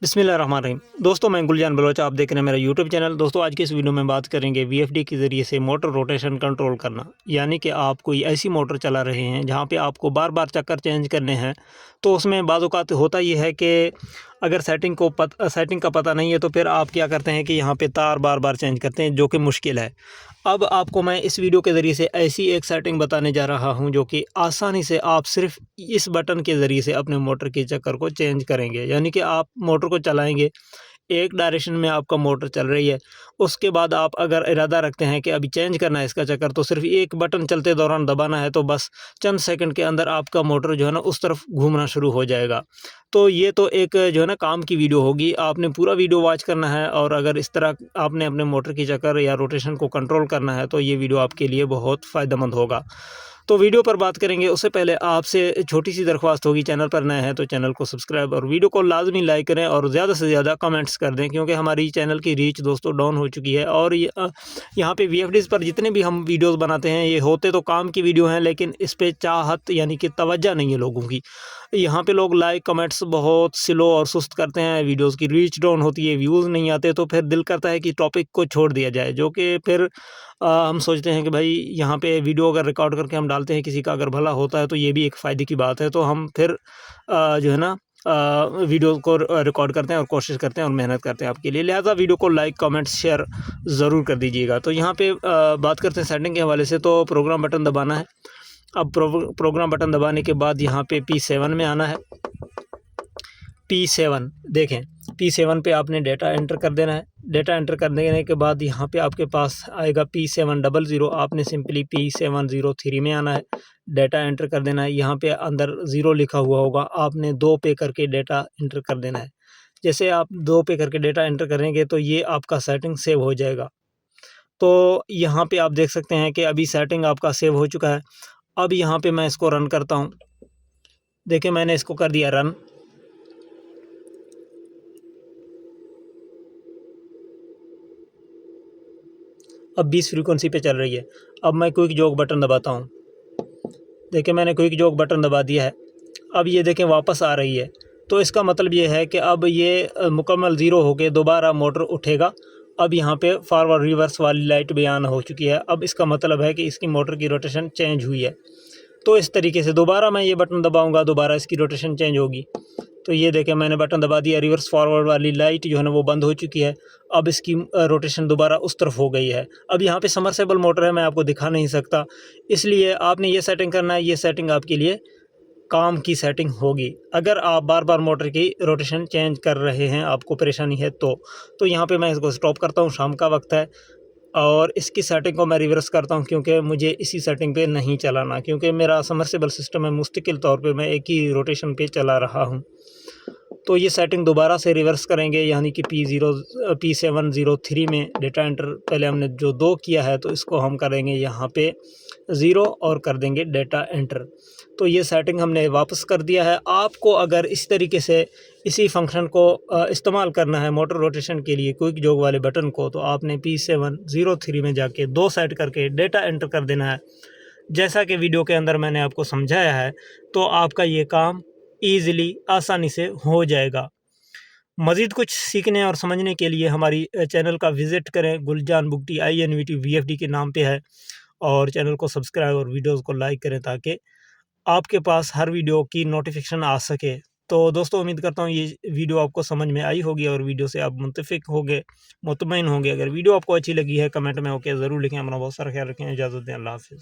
बिस्मिल्लाहिर्रहमानिर्रहीम। दोस्तों, मैं गुलजान बलोच, आप देख रहे हैं मेरा यूट्यूब चैनल। दोस्तों, आज की इस वीडियो में बात करेंगे वीएफडी के ज़रिए से मोटर रोटेशन कंट्रोल करना। यानी कि आप कोई ऐसी मोटर चला रहे हैं जहां पे आपको बार बार चक्कर चेंज करने हैं, तो उसमें बाज़ औक़ात होता ये है कि अगर सेटिंग का पता नहीं है तो फिर आप क्या करते हैं कि यहाँ पे तार बार बार चेंज करते हैं, जो कि मुश्किल है। अब आपको मैं इस वीडियो के ज़रिए से ऐसी एक सेटिंग बताने जा रहा हूं जो कि आसानी से आप सिर्फ इस बटन के ज़रिए से अपने मोटर के चक्कर को चेंज करेंगे। यानी कि आप मोटर को चलाएंगे, एक डायरेक्शन में आपका मोटर चल रही है, उसके बाद आप अगर इरादा रखते हैं कि अभी चेंज करना है इसका चक्कर, तो सिर्फ एक बटन चलते दौरान दबाना है, तो बस चंद सेकंड के अंदर आपका मोटर जो है ना उस तरफ घूमना शुरू हो जाएगा। तो ये तो एक जो है ना काम की वीडियो होगी, आपने पूरा वीडियो वॉच करना है। और अगर इस तरह आपने अपने मोटर की चक्कर या रोटेशन को कंट्रोल करना है तो ये वीडियो आपके लिए बहुत फ़ायदेमंद होगा। तो वीडियो पर बात करेंगे उससे पहले आपसे छोटी-सी दरख्वास्त होगी, चैनल पर नए हैं तो चैनल को सब्सक्राइब और वीडियो को लाज़मी लाइक करें और ज़्यादा से ज़्यादा कमेंट्स कर दें, क्योंकि हमारी चैनल की रीच दोस्तों डाउन हो चुकी है। और यहाँ पे वीएफडीज़ पर जितने भी हम वीडियोज़ बनाते हैं, ये होते तो काम की वीडियो हैं, लेकिन इस पे चाहत यानी कि तवज्जो नहीं है लोगों की। यहाँ पे लोग लाइक कमेंट्स बहुत स्लो और सुस्त करते हैं, वीडियोज़ की रीच डाउन होती है, व्यूज़ नहीं आते, तो फिर दिल करता है कि टॉपिक को छोड़ दिया जाए। जो कि फिर हम सोचते हैं कि भाई यहाँ पे वीडियो अगर रिकॉर्ड करके हम डालते हैं, किसी का अगर भला होता है तो ये भी एक फ़ायदे की बात है। तो हम फिर जो है ना वीडियो को रिकॉर्ड करते हैं और कोशिश करते हैं और मेहनत करते हैं आपके लिए। लिहाजा वीडियो को लाइक कमेंट शेयर ज़रूर कर दीजिएगा। तो यहाँ पे बात करते हैं सेटिंग के हवाले से। तो प्रोग्राम बटन दबाना है। अब प्रोग्राम बटन दबाने के बाद यहाँ पे P7 में आना है। P7 देखें, P7 पे आपने डेटा एंटर कर देना है। डेटा एंटर कर देने के बाद यहाँ पे आपके पास आएगा P700। आपने सिंपली P703 में आना है, डेटा एंटर कर देना है। यहाँ पे अंदर 0 लिखा हुआ होगा, आपने 2 पे करके डेटा एंटर कर देना है। जैसे आप 2 पे करके डेटा एंटर करेंगे तो ये आपका सेटिंग सेव हो जाएगा। तो यहाँ पे आप देख सकते हैं कि अभी सेटिंग आपका सेव हो चुका है। अब यहाँ पे मैं इसको रन करता हूँ। देखिए, मैंने इसको कर दिया रन। अब 20 फ्रीक्वेंसी पे चल रही है। अब मैं क्विक जॉक बटन दबाता हूँ। देखिए, मैंने क्विक जॉक बटन दबा दिया है। अब ये देखें वापस आ रही है। तो इसका मतलब ये है कि अब ये मुकम्मल 0 होके दोबारा मोटर उठेगा। अब यहाँ पे फॉरवर्ड रिवर्स वाली लाइट भी ऑन हो चुकी है। अब इसका मतलब है कि इसकी मोटर की रोटेशन चेंज हुई है। तो इस तरीके से दोबारा मैं ये बटन दबाऊँगा, दोबारा इसकी रोटेशन चेंज होगी। तो ये देखें, मैंने बटन दबा दिया, रिवर्स फॉरवर्ड वाली लाइट जो है ना वो बंद हो चुकी है। अब इसकी रोटेशन दोबारा उस तरफ हो गई है। अब यहाँ पे सबमर्सिबल मोटर है, मैं आपको दिखा नहीं सकता, इसलिए आपने ये सेटिंग करना है। ये सेटिंग आपके लिए काम की सेटिंग होगी। अगर आप बार बार मोटर की रोटेशन चेंज कर रहे हैं, आपको परेशानी है तो यहाँ पे मैं इसको स्टॉप करता हूँ। शाम का वक्त है और इसकी सेटिंग को मैं रिवर्स करता हूँ, क्योंकि मुझे इसी सेटिंग पे नहीं चलाना, क्योंकि मेरा सबमर्सिबल सिस्टम है, मुस्तकिल तौर पे मैं एक ही रोटेशन पे चला रहा हूँ। तो ये सेटिंग दोबारा से रिवर्स करेंगे, यानी कि P703 में डेटा एंटर पहले हमने जो 2 किया है, तो इसको हम करेंगे यहाँ पे 0 और कर देंगे डेटा एंटर। तो ये सेटिंग हमने वापस कर दिया है। आपको अगर इस तरीके से इसी फंक्शन को इस्तेमाल करना है मोटर रोटेशन के लिए, क्विक जॉक वाले बटन को, तो आपने P703 में जाके 2 सेट करके डेटा एंटर कर देना है। जैसा कि वीडियो के अंदर मैंने आपको समझाया है, तो आपका ये काम ईज़िली आसानी से हो जाएगा। मज़ीद कुछ सीखने और समझने के लिए हमारी चैनल का विज़िट करें। गुलजान बुगटी INVT VFD के नाम पे है। और चैनल को सब्सक्राइब और वीडियोज़ को लाइक करें, ताकि आपके पास हर वीडियो की नोटिफिकेशन आ सके। तो दोस्तों, उम्मीद करता हूँ ये वीडियो आपको समझ में आई होगी और वीडियो से आप मुत्तफ़िक होंगे, मुतमईन होंगे। अगर वीडियो आपको अच्छी लगी है, कमेंट में ओके ज़रूर लिखें। अपना बहुत सारा ख्याल रखें। इजाज़त दें। अल्लाह हाफ़िज़।